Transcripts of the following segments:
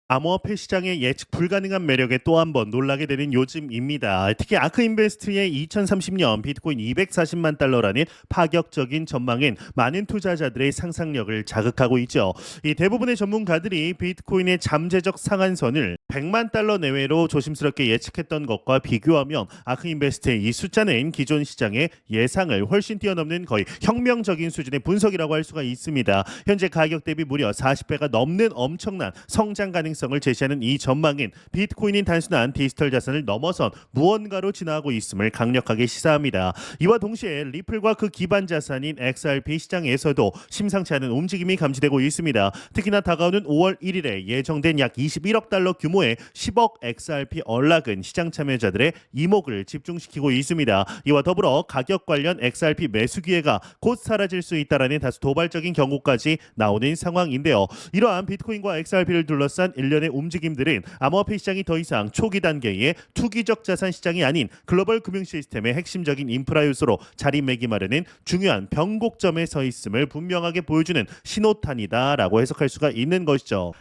암호화폐 시장의 예측 불가능한 매력에 또 한 번 놀라게 되는 요즘입니다. 특히 아크인베스트의 2030년 비트코인 240만 달러라는 파격적인 전망은 많은 투자자들의 상상력을 자극하고 있죠. 이 대부분의 전문가들이 비트코인의 잠재적 상한선을 100만 달러 내외로 조심스럽게 예측했던 것과 비교하면 아크인베스트의 이 숫자는 기존 시장의 예상을 훨씬 뛰어넘는 거의 혁명적인 수준의 분석이라고 할 수가 있습니다. 현재 가격 대비 무려 40배가 넘는 엄청난 성장 가능성을 제시하는 이 전망은 비트코인인 단순한 디지털 자산을 넘어선 무언가로 진화하고 있음을 강력하게 시사합니다. 이와 동시에 리플과 그 기반 자산인 XRP 시장에서도 심상치 않은 움직임이 감지되고 있습니다. 특히나 다가오는 5월 1일에 예정된 약 21억 달러 규모의 10억 XRP 언락은 시장 참여자들의 이목을 집중시키고 있습니다. 이와 더불어 가격 관련 XRP 매수 기회가 곧 사라질 수 있다라는 다소 도발적인 경고까지 나오는 상황인데요. 이러한 비트코인과 XRP를 둘러싼 일련의 움직임들은 암호화폐 시장이 더 이상 초기 단계의 투기적 자산 시장이 아닌 글로벌 금융 시스템의 핵심적인 인프라 요소로 자리매김하려는 중요한 변곡점에 서 있음을 분명하게 보여주는 신호탄이다라고 해석할 수가 있는 것이죠.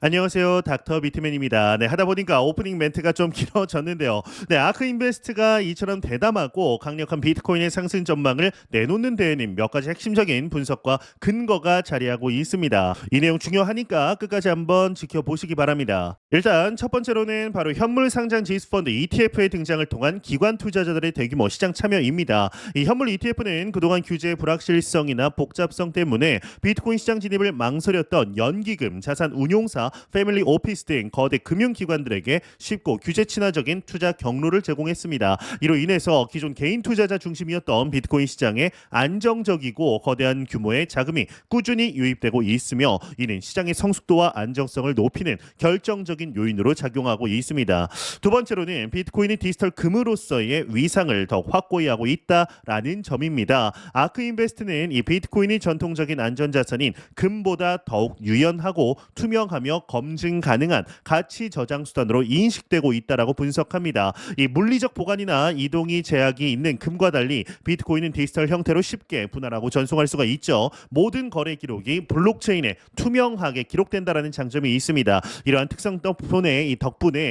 안녕하세요. 닥터 비트맨입니다. 네, 하다 보니까 오프닝 멘트가 좀 길어졌는데요. 네, 아크인베스트가 이처럼 대담하고 강력한 비트코인의 상승 전망을 내놓는 데에는 몇 가지 핵심적인 분석과 근거가 자리하고 있습니다. 이 내용 중요하니까 끝까지 한번 지켜보시기 바랍니다. 일단 첫 번째로는 바로 현물 상장 지수 펀드 ETF의 등장을 통한 기관 투자자들의 대규모 시장 참여입니다. 이 현물 ETF는 그동안 규제의 불확실성이나 복잡성 때문에 비트코인 시장 진입을 망설였던 연기금, 자산 운용사, 패밀리 오피스 등 거대 금융기관들에게 쉽고 규제 친화적인 투자 경로를 제공했습니다. 이로 인해서 기존 개인 투자자 중심이었던 비트코인 시장에 안정적이고 거대한 규모의 자금이 꾸준히 유입되고 있으며 이는 시장의 성숙도와 안정성을 높이는 결정적인 요인으로 작용하고 있습니다. 두 번째로는 비트코인이 디지털 금으로서의 위상을 더 확고히 하고 있다라는 점입니다. 아크인베스트는 이 비트코인이 전통적인 안전자산인 금보다 더욱 유연하고 투명하며 검증 가능한 가치 저장 수단으로 인식되고 있다라고 분석합니다. 이 물리적 보관이나 이동이 제약이 있는 금과 달리 비트코인은 디지털 형태로 쉽게 분할하고 전송할 수가 있죠. 모든 거래 기록이 블록체인에 투명하게 기록된다라는 장점이 있습니다. 이러한 특성 덕분에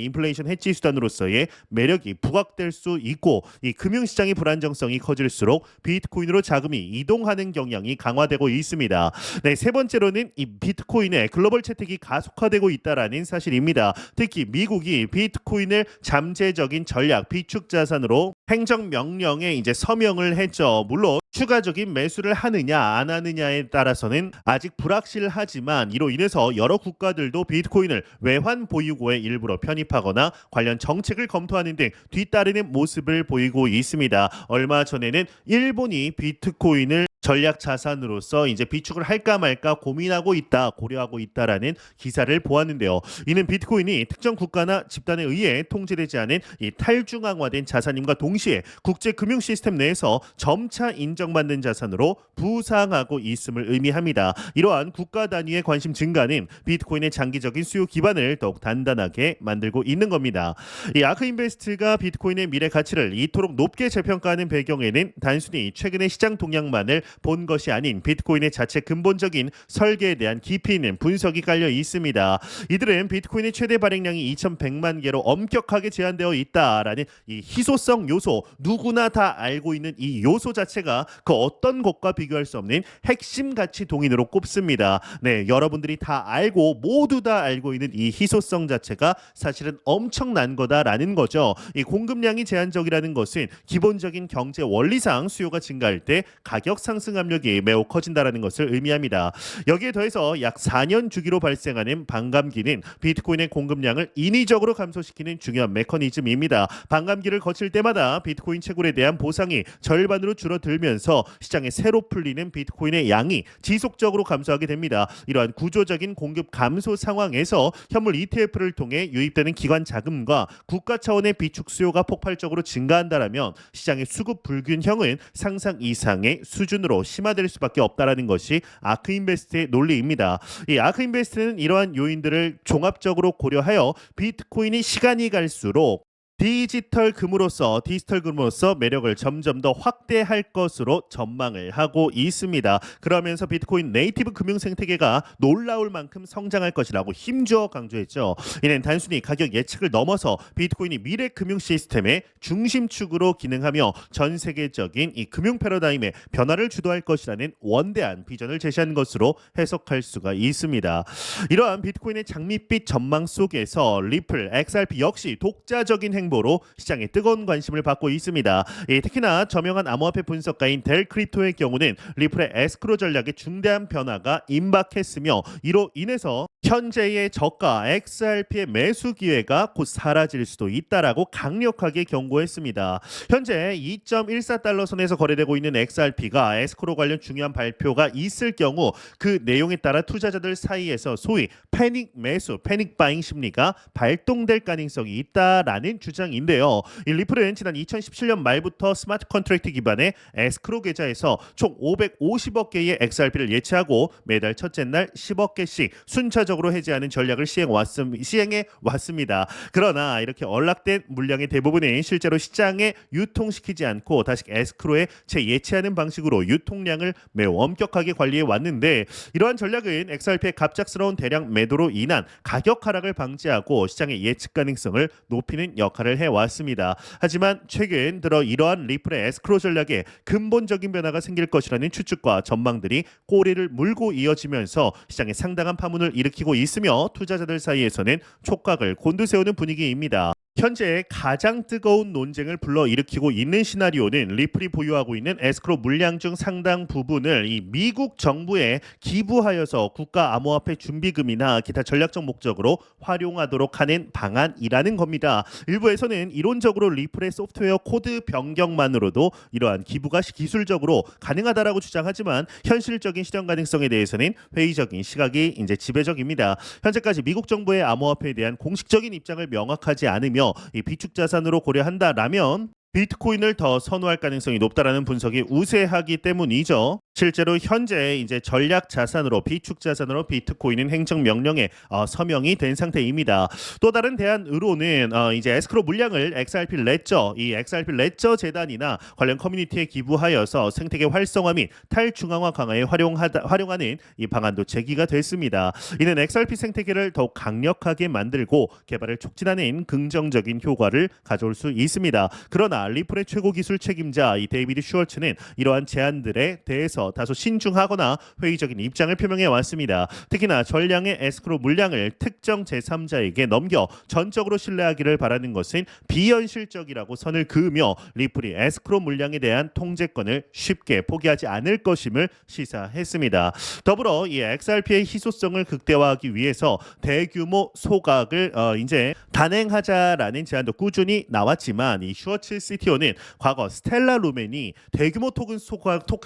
인플레이션 해지 수단으로서의 매력이 부각될 수 있고 이 금융시장의 불안정성이 커질수록 비트코인으로 자금이 이동하는 경향이 강화되고 있습니다. 네, 세 번째로는 이 비트코인의 글로벌 채택이 가속화되고 있다라는 사실입니다. 특히 미국이 비트코인을 잠재적인 전략 비축 자산으로 행정명령에 이제 서명을 했죠. 물론 추가적인 매수를 하느냐 안 하느냐에 따라서는 아직 불확실하지만 이로 인해서 여러 국가들도 비트코인을 외환 보유고에 일부러 편입하거나 관련 정책을 검토하는 등 뒤따르는 모습을 보이고 있습니다. 얼마 전에는 일본이 비트코인을 전략 자산으로서 이제 비축을 할까 말까 고려하고 있다라는 기사를 보았는데요. 이는 비트코인이 특정 국가나 집단에 의해 통제되지 않은 이 탈중앙화된 자산임과 동시에 국제 금융 시스템 내에서 점차 인정받는 자산으로 부상하고 있음을 의미합니다. 이러한 국가 단위의 관심 증가는 비트코인의 장기적인 수요 기반을 더욱 단단하게 만들고 있는 겁니다. 이 아크인베스트가 비트코인의 미래 가치를 이토록 높게 재평가하는 배경에는 단순히 최근의 시장 동향만을 본 것이 아닌 비트코인의 자체 근본적인 설계에 대한 깊이 있는 분석이 깔려 있습니다. 이들은 비트코인의 최대 발행량이 2,100만 개로 엄격하게 제한되어 있다라는 이 희소성 요소, 누구나 다 알고 있는 이 요소 자체가 그 어떤 것과 비교할 수 없는 핵심 가치 동인으로 꼽습니다. 네, 여러분들이 다 알고 모두 다 알고 있는 이 희소성 자체가 사실은 엄청난 거다라는 거죠. 이 공급량이 제한적이라는 것은 기본적인 경제 원리상 수요가 증가할 때 가격 상승 압력이 매우 커진다라는 것을 의미합니다. 여기에 더해서 약 4년 주기로 발생하는 반감기는 비트코인의 공급량을 인위적으로 감소시키는 중요한 메커니즘입니다. 반감기를 거칠 때마다 비트코인 채굴에 대한 보상이 절반으로 줄어들면서 시장에 새로 풀리는 비트코인의 양이 지속적으로 감소하게 됩니다. 이러한 구조적인 공급 감소 상황에서 현물 ETF를 통해 유입되는 기관 자금과 국가 차원의 비축 수요가 폭발적으로 증가한다라면 시장의 수급 불균형은 상상 이상의 수준으로 심화될 수밖에 없다라는 것이 아크인베스트의 논리입니다. 이 아크인베스트는 이러한 요인들을 종합적으로 고려하여 비트코인이 시간이 갈수록 디지털금으로서 매력을 점점 더 확대할 것으로 전망을 하고 있습니다. 그러면서 비트코인 네이티브 금융 생태계가 놀라울 만큼 성장할 것이라고 힘주어 강조했죠. 이는 단순히 가격 예측을 넘어서 비트코인이 미래 금융 시스템의 중심축으로 기능하며 전 세계적인 이 금융 패러다임의 변화를 주도할 것이라는 원대한 비전을 제시한 것으로 해석할 수가 있습니다. 이러한 비트코인의 장밋빛 전망 속에서 리플, XRP 역시 독자적인 행보로 시장에 뜨거운 관심을 받고 있습니다. 특히나 저명한 암호화폐 분석가인 델 크립토의 경우는 리플의 에스크로 전략에 중대한 변화가 임박했으며 이로 인해서 현재의 저가 XRP의 매수 기회가 곧 사라질 수도 있다라고 강력하게 경고했습니다. 현재 2.14달러 선에서 거래되고 있는 XRP가 에스크로 관련 중요한 발표가 있을 경우 그 내용에 따라 투자자들 사이에서 소위 패닉 매수, 패닉 바잉 심리가 발동될 가능성이 있다라는 주장인데요. 이 리플은 지난 2017년 말부터 스마트 컨트랙트 기반의 에스크로 계좌에서 총 550억 개의 XRP를 예치하고 매달 첫째 날 10억 개씩 순차적으로 해지하는 전략을 시행해 왔습니다. 그러나 이렇게 언락된 물량의 대부분은 실제로 시장에 유통시키지 않고 다시 에스크로에 재예치하는 방식으로 유통량을 매우 엄격하게 관리해 왔는데 이러한 전략은 XRP의 갑작스러운 대량 매도로 인한 가격 하락을 방지하고 시장의 예측 가능성을 높이는 역할을 해왔습니다. 하지만 최근 들어 이러한 리플의 에스크로 전략에 근본적인 변화가 생길 것이라는 추측과 전망들이 꼬리를 물고 이어지면서 시장에 상당한 파문을 일으키고 있으며 투자자들 사이에서는 촉각을 곤두세우는 분위기입니다. 현재 가장 뜨거운 논쟁을 불러일으키고 있는 시나리오는 리플이 보유하고 있는 에스크로 물량 중 상당 부분을 이 미국 정부에 기부하여서 국가 암호화폐 준비금이나 기타 전략적 목적으로 활용하도록 하는 방안이라는 겁니다. 일부에서는 이론적으로 리플의 소프트웨어 코드 변경만으로도 이러한 기부가 기술적으로 가능하다라고 주장하지만 현실적인 실현 가능성에 대해서는 회의적인 시각이 이제 지배적입니다. 현재까지 미국 정부의 암호화폐에 대한 공식적인 입장을 명확하지 않으며 이 비축 자산으로 고려한다라면 비트코인을 더 선호할 가능성이 높다라는 분석이 우세하기 때문이죠. 실제로 현재 이제 전략 자산으로 비축 자산으로 비트코인은 행정 명령에 서명이 된 상태입니다. 또 다른 대안으로는 이제 에스크로 물량을 XRP 레저, 이 XRP 레저 재단이나 관련 커뮤니티에 기부하여서 생태계 활성화 및 탈중앙화 강화에 활용하는 이 방안도 제기가 됐습니다. 이는 XRP 생태계를 더욱 강력하게 만들고 개발을 촉진하는 긍정적인 효과를 가져올 수 있습니다. 그러나 리플의 최고 기술 책임자 이 데이비드 슈월츠는 이러한 제안들에 대해서 다소 신중하거나 회의적인 입장을 표명해 왔습니다. 특히나 전량의 에스크로 물량을 특정 제3자에게 넘겨 전적으로 신뢰하기를 바라는 것은 비현실적이라고 선을 그으며 리플이 에스크로 물량에 대한 통제권을 쉽게 포기하지 않을 것임을 시사했습니다. 더불어 이 XRP의 희소성을 극대화하기 위해서 대규모 소각을 이제 단행하자라는 제안도 꾸준히 나왔지만 이 슈워츠 CTO는 과거 스텔라 루멘이 대규모 토큰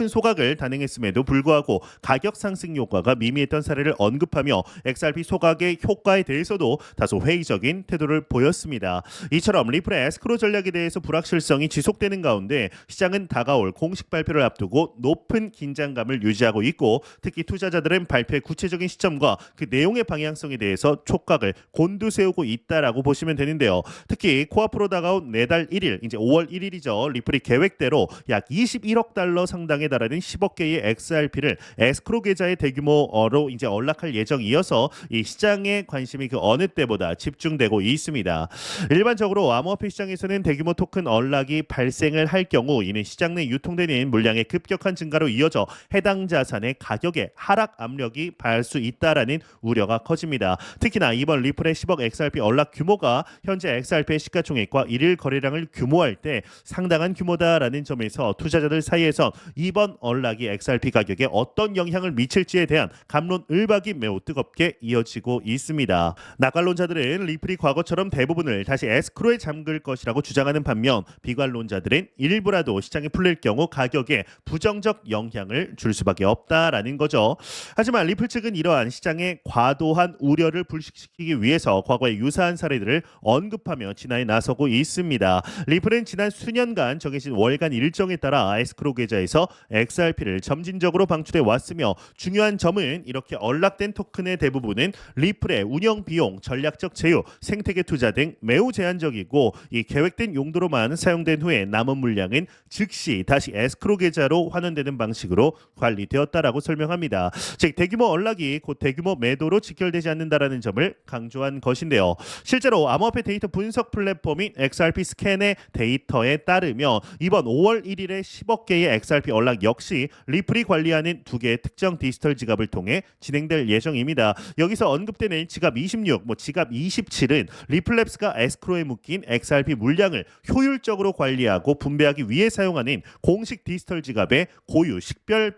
소각을 단행했음에도 불구하고 가격 상승 효과가 미미했던 사례를 언급하며 XRP 소각의 효과에 대해서도 다소 회의적인 태도를 보였습니다. 이처럼 리플의 에스크로 전략에 대해서 불확실성이 지속되는 가운데 시장은 다가올 공식 발표를 앞두고 높은 긴장감을 유지하고 있고 특히 투자자들은 발표의 구체적인 시점과 그 내용의 방향성에 대해서 촉각을 곤두세우고 있다라고 보시면 되는데요. 특히 코앞으로 다가온 내달 1일 이제 5월 1일이죠. 리플이 계획대로 약 21억 달러 상당에 달하는 10억 개의 XRP를 에스크로 계좌의 대규모로 이제 언락할 예정이어서 이 시장의 관심이 그 어느 때보다 집중되고 있습니다. 일반적으로 암호화폐 시장에서는 대규모 토큰 언락이 발생을 할 경우 이는 시장 내 유통되는 물량의 급격한 증가로 이어져 해당 자산의 가격에 하락 압력이 발할 수 있다라는 우려가 커집니다. 특히나 이번 리플의 10억 XRP 언락 규모가 현재 XRP의 시가총액과 일일 거래량을 규모할 때 상당한 규모다라는 점에서 투자자들 사이에서 이번 언락이 XRP 가격에 어떤 영향을 미칠지에 대한 갑론을박이 매우 뜨겁게 이어지고 있습니다. 낙관론자들은 리플이 과거처럼 대부분을 다시 에스크로에 잠글 것이라고 주장하는 반면 비관론자들은 일부라도 시장이 풀릴 경우 가격에 부정적 영향을 줄 수밖에 없다라는 거죠. 하지만 리플 측은 이러한 시장의 과도한 우려를 불식시키기 위해서 과거의 유사한 사례들을 언급하며 진화에 나서고 있습니다. 리플은 지난 수년간 정해진 월간 일정에 따라 에스크로 계좌에서 XRP를 XRP를 점진적으로 방출해 왔으며 중요한 점은 이렇게 언락된 토큰의 대부분은 리플의 운영 비용, 전략적 제휴, 생태계 투자 등 매우 제한적이고 이 계획된 용도로만 사용된 후에 남은 물량은 즉시 다시 에스크로 계좌로 환원되는 방식으로 관리되었다라고 설명합니다. 즉 대규모 언락이 곧 대규모 매도로 직결되지 않는다라는 점을 강조한 것인데요. 실제로 암호화폐 데이터 분석 플랫폼인 XRP 스캔의 데이터에 따르면 이번 5월 1일에 10억 개의 XRP 언락 역시 리플이 관리하는 두 개의 특정 디지털 지갑을 통해 진행될 예정입니다. 여기서 언급되는 지갑 26, 지갑 27은 리플랩스가 에스크로에 묶인 XRP 물량을 효율적으로 관리하고 분배하기 위해 사용하는 공식 디지털 지갑의 고유 식별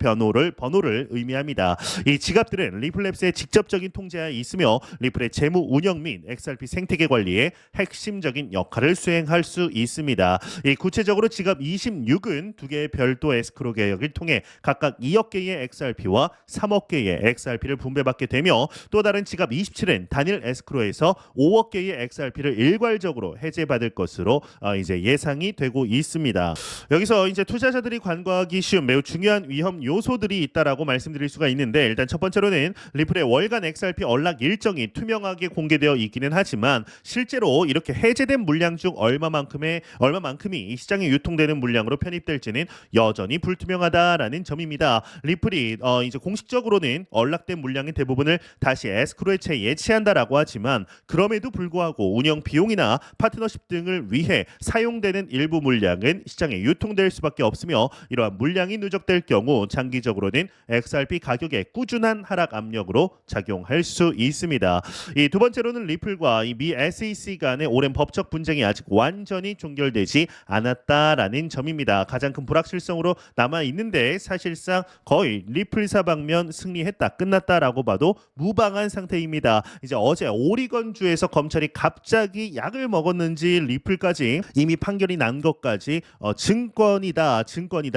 번호를 의미합니다. 이 지갑들은 리플랩스의 직접적인 통제하에 있으며 리플의 재무 운영 및 XRP 생태계 관리에 핵심적인 역할을 수행할 수 있습니다. 이 구체적으로 지갑 26은 두 개의 별도 에스크로 계약을 통해 각각 2억 개의 XRP와 3억 개의 XRP를 분배받게 되며 또 다른 지갑 27은 단일 에스크로에서 5억 개의 XRP를 일괄적으로 해제받을 것으로 이제 예상이 되고 있습니다. 여기서 이제 투자자들이 간과하기 쉬운 매우 중요한 위험 요소들이 있다라고 말씀드릴 수가 있는데 일단 첫 번째로는 리플의 월간 XRP 언락 일정이 투명하게 공개되어 있기는 하지만 실제로 이렇게 해제된 물량 중 얼마만큼이 이 시장에 유통되는 물량으로 편입될지는 여전히 불투명하다라는 점입니다. 리플이 이제 공식적으로는 언락된 물량의 대부분을 다시 에스크로에 재예치한다라고 하지만 그럼에도 불구하고 운영 비용이나 파트너십 등을 위해 사용되는 일부 물량은 시장에 유통될 수밖에 없으며 이러한 물량이 누적될 경우 장기적으로는 XRP 가격에 꾸준한 하락 압력으로 작용할 수 있습니다. 이 두 번째로는 리플과 이 미 SEC 간의 오랜 법적 분쟁이 아직 완전히 종결되지 않았다라는 점입니다. 가장 큰 불확실성으로 남아 있는데 사실상 거의 리플사 방면 승리했다 끝났다라고 봐도 무방한 상태입니다. 이제 어제 오리건주에서 검찰이 갑자기 약을 먹었는지 리플까지 이미 판결이 난 것까지 증권이다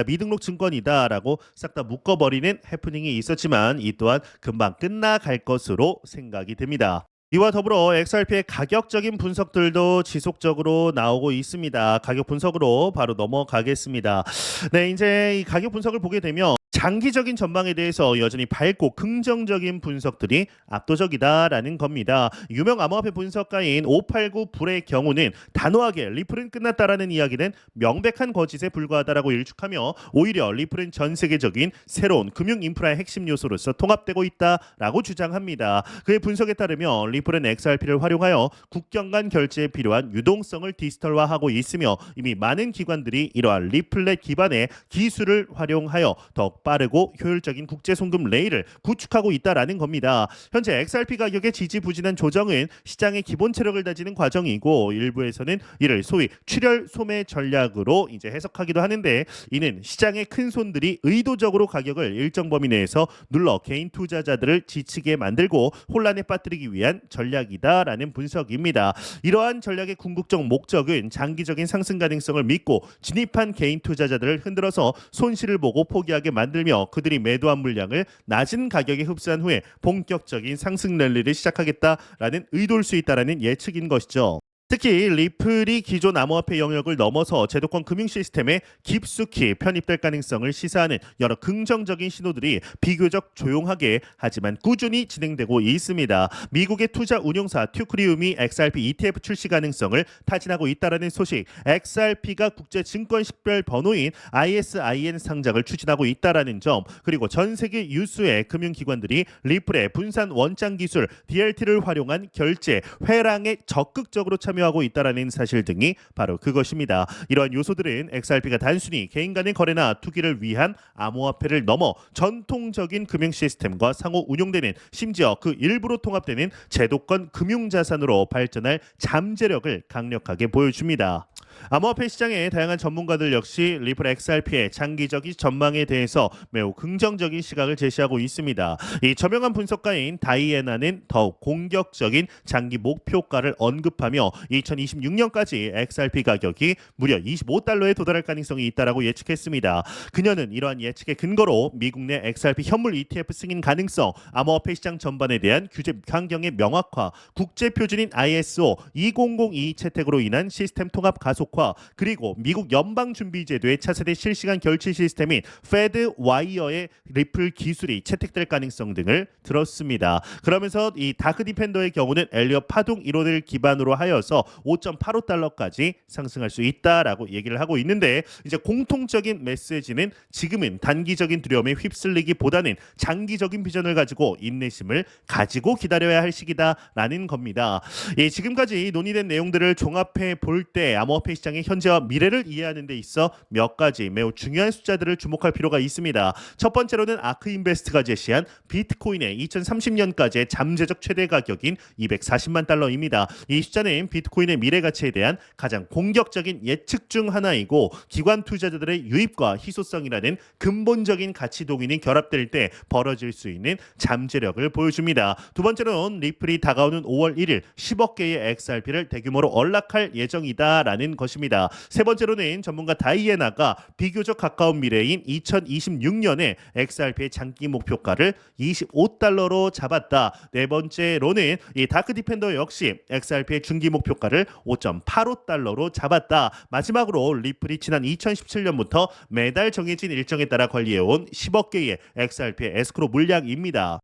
미등록 증권이다라고 싹 다 묶어버리는 해프닝이 있었지만 이 또한 금방 끝나갈 것으로 생각이 됩니다. 이와 더불어 XRP의 가격적인 분석들도 지속적으로 나오고 있습니다. 가격 분석으로 바로 넘어가겠습니다. 네, 이제 이 가격 분석을 보게 되면 장기적인 전망에 대해서 여전히 밝고 긍정적인 분석들이 압도적이다라는 겁니다. 유명 암호화폐 분석가인 589 불의 경우는 단호하게 리플은 끝났다라는 이야기는 명백한 거짓에 불과하다라고 일축하며 오히려 리플은 전 세계적인 새로운 금융 인프라의 핵심 요소로서 통합되고 있다라고 주장합니다. 그의 분석에 따르면 리플은 XRP를 활용하여 국경 간 결제에 필요한 유동성을 디지털화하고 있으며 이미 많은 기관들이 이러한 리플렛 기반의 기술을 활용하여 더 빠르고 효율적인 국제 송금 레일을 구축하고 있다라는 겁니다. 현재 XRP 가격의 지지부진한 조정은 시장의 기본 체력을 다지는 과정이고 일부에서는 이를 소위 출혈 소매 전략으로 이제 해석하기도 하는데 이는 시장의 큰 손들이 의도적으로 가격을 일정 범위 내에서 눌러 개인 투자자들을 지치게 만들고 혼란에 빠뜨리기 위한 전략이다라는 분석입니다. 이러한 전략의 궁극적 목적은 장기적인 상승 가능성을 믿고 진입한 개인 투자자들을 흔들어서 손실을 보고 포기하게 만들며 그들이 매도한 물량을 낮은 가격에 흡수한 후에 본격적인 상승 랠리를 시작하겠다라는 의도일 수 있다라는 예측인 것이죠. 특히 리플이 기존 암호화폐 영역을 넘어서 제도권 금융 시스템에 깊숙이 편입될 가능성을 시사하는 여러 긍정적인 신호들이 비교적 조용하게 하지만 꾸준히 진행되고 있습니다. 미국의 투자 운용사 튜크리움이 XRP ETF 출시 가능성을 타진하고 있다라는 소식, XRP가 국제 증권 식별 번호인 ISIN 상장을 추진하고 있다라는 점, 그리고 전 세계 유수의 금융기관들이 리플의 분산 원장 기술 DLT를 활용한 결제 회랑에 적극적으로 참여하고 있다라는 사실 등이 바로 그것입니다. 이러한 요소들은 XRP가 단순히 개인 간의 거래나 투기를 위한 암호화폐를 넘어 전통적인 금융 시스템과 상호 운용되는 심지어 그 일부로 통합되는 제도권 금융자산으로 발전할 잠재력을 강력하게 보여줍니다. 암호화폐 시장의 다양한 전문가들 역시 리플 XRP의 장기적인 전망에 대해서 매우 긍정적인 시각을 제시하고 있습니다. 이 저명한 분석가인 다이애나는 더욱 공격적인 장기 목표가를 언급하며 2026년까지 XRP 가격이 무려 25달러에 도달할 가능성이 있다라고 예측했습니다. 그녀는 이러한 예측의 근거로 미국 내 XRP 현물 ETF 승인 가능성, 암호화폐 시장 전반에 대한 규제 환경의 명확화, 국제 표준인 ISO 2002 채택으로 인한 시스템 통합 가속 가속화, 그리고 미국 연방준비제도의 차세대 실시간 결제 시스템인 페드 와이어의 리플 기술이 채택될 가능성 등을 들었습니다. 그러면서 이 다크 디펜더의 경우는 엘리엇 파동 이론을 기반으로 하여서 5.85달러까지 상승할 수 있다라고 얘기를 하고 있는데, 이제 공통적인 메시지는 지금은 단기적인 두려움에 휩쓸리기보다는 장기적인 비전을 가지고 인내심을 가지고 기다려야 할 시기다라는 겁니다. 예, 지금까지 논의된 내용들을 종합해 볼 때 암호화폐 시장의 현재와 미래를 이해하는 데 있어 몇 가지 매우 중요한 숫자들을 주목할 필요가 있습니다. 첫 번째로는 아크인베스트가 제시한 비트코인의 2030년까지의 잠재적 최대 가격인 240만 달러입니다. 이 숫자는 비트코인의 미래 가치에 대한 가장 공격적인 예측 중 하나이고, 기관 투자자들의 유입과 희소성이라는 근본적인 가치 동인이 결합될 때 벌어질 수 있는 잠재력을 보여줍니다. 두 번째로는 리플이 다가오는 5월 1일 10억 개의 XRP를 대규모로 언락할 예정이다라는 것입니다. 세 번째로는 전문가 다이애나가 비교적 가까운 미래인 2026년에 XRP의 장기 목표가를 25달러로 잡았다. 네 번째로는 이 다크 디펜더 역시 XRP의 중기 목표가를 5.85달러로 잡았다. 마지막으로 리플이 지난 2017년부터 매달 정해진 일정에 따라 관리해온 10억 개의 XRP의 에스크로 물량입니다.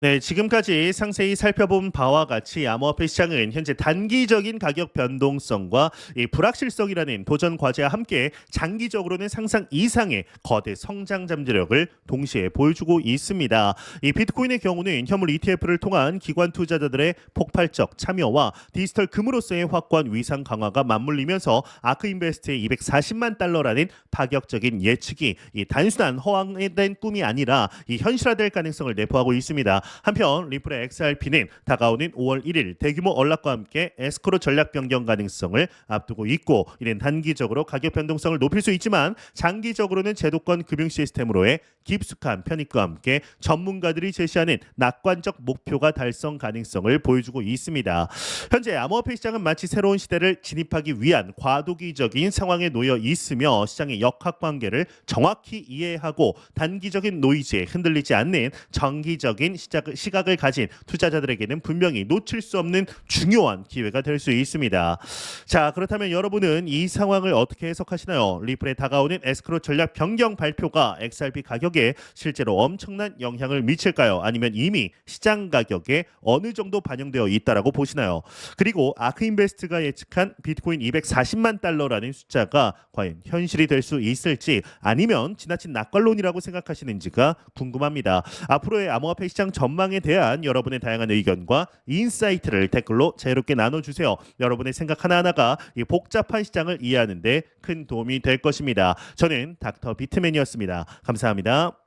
네, 지금까지 상세히 살펴본 바와 같이 암호화폐 시장은 현재 단기적인 가격 변동성과 이 불확실성이라는 도전 과제와 함께 장기적으로는 상상 이상의 거대 성장 잠재력을 동시에 보여주고 있습니다. 이 비트코인의 경우는 현물 ETF를 통한 기관 투자자들의 폭발적 참여와 디지털 금으로서의 확고한 위상 강화가 맞물리면서 아크인베스트의 240만 달러라는 파격적인 예측이 이 단순한 허황된 꿈이 아니라 이 현실화될 가능성을 내포하고 있습니다. 한편 리플의 XRP는 다가오는 5월 1일 대규모 언락과 함께 에스크로 전략 변경 가능성을 앞두고 있고, 이는 단기적으로 가격 변동성을 높일 수 있지만 장기적으로는 제도권 금융 시스템으로의 깊숙한 편입과 함께 전문가들이 제시하는 낙관적 목표가 달성 가능성을 보여주고 있습니다. 현재 암호화폐 시장은 마치 새로운 시대를 진입하기 위한 과도기적인 상황에 놓여 있으며, 시장의 역학관계를 정확히 이해하고 단기적인 노이즈에 흔들리지 않는 장기적인 시각을 가진 투자자들에게는 분명히 놓칠 수 없는 중요한 기회가 될 수 있습니다. 자, 그렇다면 여러분은 이 상황을 어떻게 해석하시나요? 리플에 다가오는 에스크로 전략 변경 발표가 XRP 가격에 실제로 엄청난 영향을 미칠까요? 아니면 이미 시장 가격에 어느 정도 반영되어 있다라고 보시나요? 그리고 아크인베스트가 예측한 비트코인 240만 달러라는 숫자가 과연 현실이 될 수 있을지, 아니면 지나친 낙관론이라고 생각하시는지가 궁금합니다. 앞으로의 암호화폐 시장 전망에 대한 여러분의 다양한 의견과 인사이트를 댓글로 자유롭게 나눠주세요. 여러분의 생각 하나하나가 이 복잡한 시장을 이해하는 데 큰 도움이 될 것입니다. 저는 닥터 비트맨이었습니다. 감사합니다.